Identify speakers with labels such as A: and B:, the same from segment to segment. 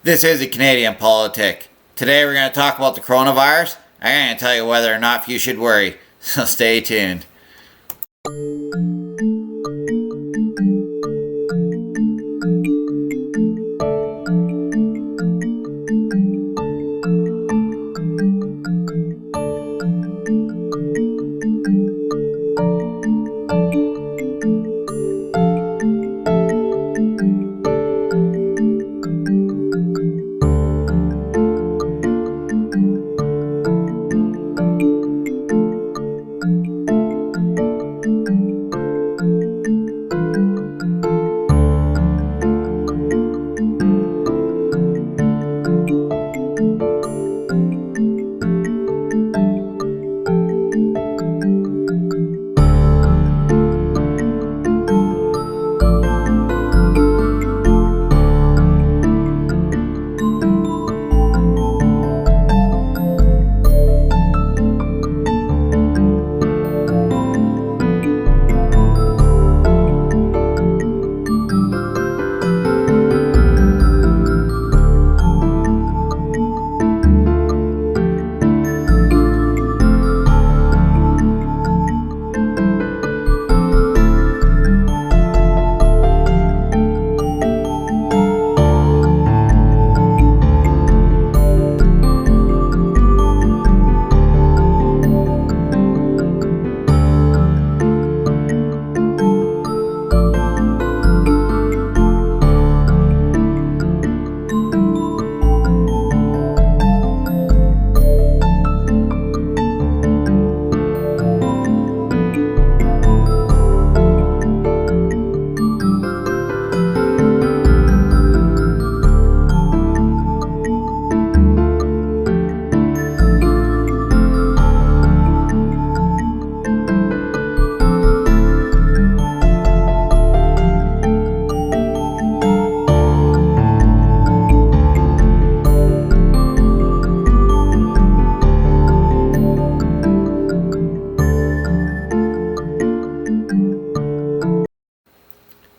A: This is a Canadian Politic. Today we're going to talk about the coronavirus. I'm going to tell you whether or not you should worry, so stay tuned.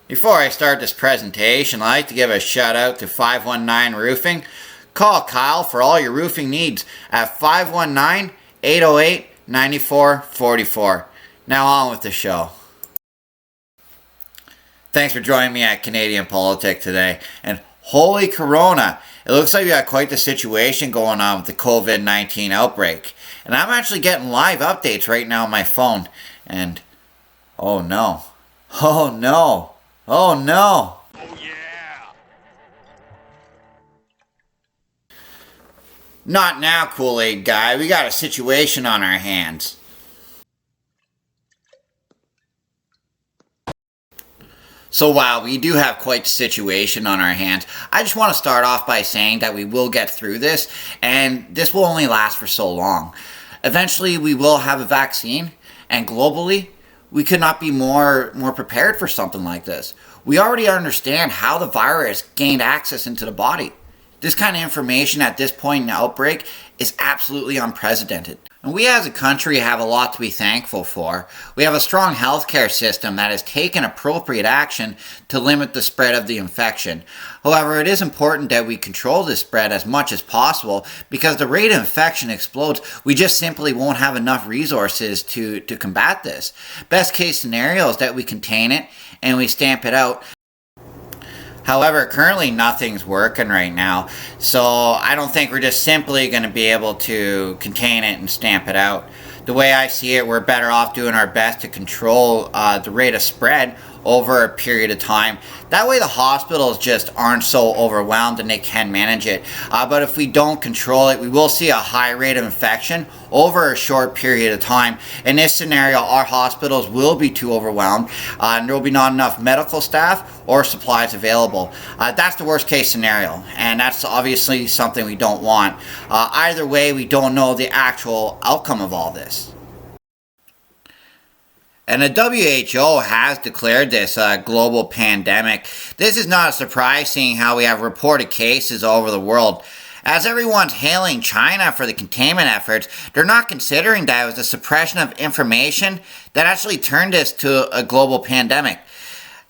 A: Before I start this presentation, I'd like to give a shout out to 519 Roofing. Call Kyle for all your roofing needs at 519-808-9444. Now on with the show. Thanks for joining me at Canadian Politic today. And holy corona, it looks like we got quite the situation going on with the COVID-19 outbreak. And I'm actually getting live updates right now on my phone. And oh no. Oh no. Oh no! Oh yeah! Not now, Kool-Aid guy. We got a situation on our hands. So while we do have quite a situation on our hands, I just want to start off by saying that we will get through this, and this will only last for so long. Eventually, we will have a vaccine, and globally, we could not be more prepared for something like this. We already understand how the virus gained access into the body. This kind of information at this point in the outbreak is absolutely unprecedented. And we as a country have a lot to be thankful for. We have a strong healthcare system that has taken appropriate action to limit the spread of the infection. However, it is important that we control this spread as much as possible because the rate of infection explodes. We just simply won't have enough resources to combat this. Best case scenario is that we contain it and we stamp it out. However, currently nothing's working right now, so I don't think we're just simply going to be able to contain it and stamp it out. The way I see it, we're better off doing our best to control the rate of spread over a period of time. That way the hospitals just aren't so overwhelmed and they can manage it. But if we don't control it, we will see a high rate of infection over a short period of time. In this scenario, our hospitals will be too overwhelmed and there will be not enough medical staff or supplies available. That's the worst case scenario, and that's obviously something we don't want. Either way, we don't know the actual outcome of all this. And the WHO has declared this a global pandemic. This is not a surprise seeing how we have reported cases all over the world. As everyone's hailing China for the containment efforts, they're not considering that it was the suppression of information that actually turned this to a global pandemic.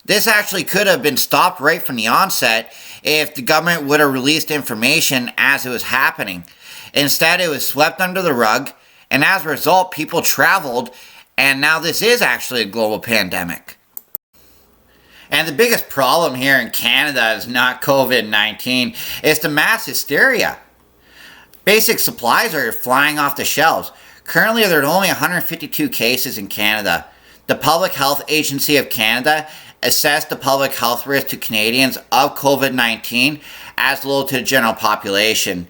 A: This actually could have been stopped right from the onset if the government would have released information as it was happening. Instead, it was swept under the rug, and as a result, people traveled, and now this is actually a global pandemic. And the biggest problem here in Canada is not COVID-19, it's the mass hysteria. Basic supplies are flying off the shelves. Currently, there are only 152 cases in Canada. The Public Health Agency of Canada assessed the public health risk to Canadians of COVID-19 as low to the general population.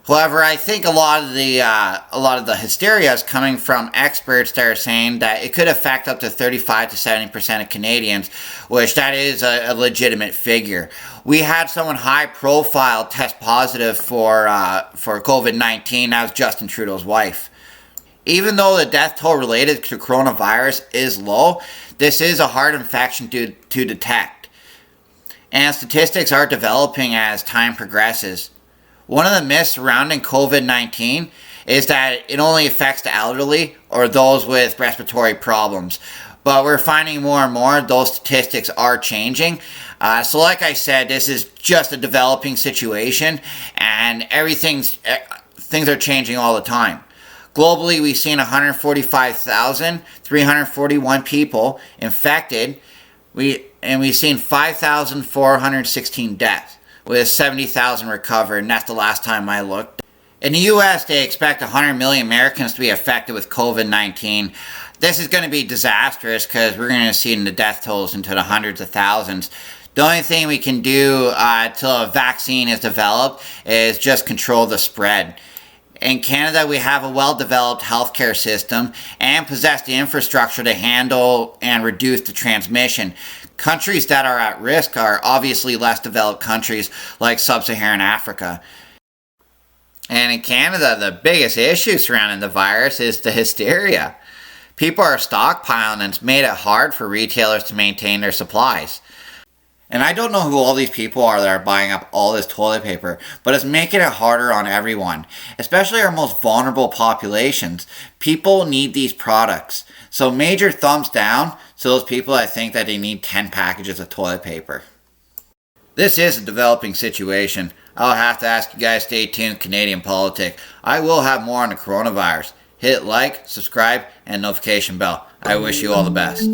A: However, I think a lot of the hysteria is coming from experts that are saying that it could affect up to 35 to 70% of Canadians, which that is a legitimate figure. We had someone high profile test positive for COVID-19. That was Justin Trudeau's wife. Even though the death toll related to coronavirus is low, this is a hard infection to detect. And statistics are developing as time progresses. One of the myths surrounding COVID-19 is that it only affects the elderly or those with respiratory problems. But we're finding more and more those statistics are changing. So like I said, this is just a developing situation, and things are changing all the time. Globally, we've seen 145,341 people infected, and we've seen 5,416 deaths, with 70,000 recovered, and that's the last time I looked. In the US, they expect 100 million Americans to be affected with COVID-19. This is going to be disastrous because we're going to see the death tolls into the hundreds of thousands. The only thing we can do until a vaccine is developed is just control the spread. In Canada, we have a well-developed healthcare system and possess the infrastructure to handle and reduce the transmission. Countries that are at risk are obviously less developed countries like Sub-Saharan Africa. And in Canada, the biggest issue surrounding the virus is the hysteria. People are stockpiling, and it's made it hard for retailers to maintain their supplies. And I don't know who all these people are that are buying up all this toilet paper, but it's making it harder on everyone, especially our most vulnerable populations. People need these products. So major thumbs down to those people that think that they need 10 packages of toilet paper. This is a developing situation. I'll have to ask you guys to stay tuned, Canadian Politic. I will have more on the coronavirus. Hit like, subscribe, and notification bell. I wish you all the best.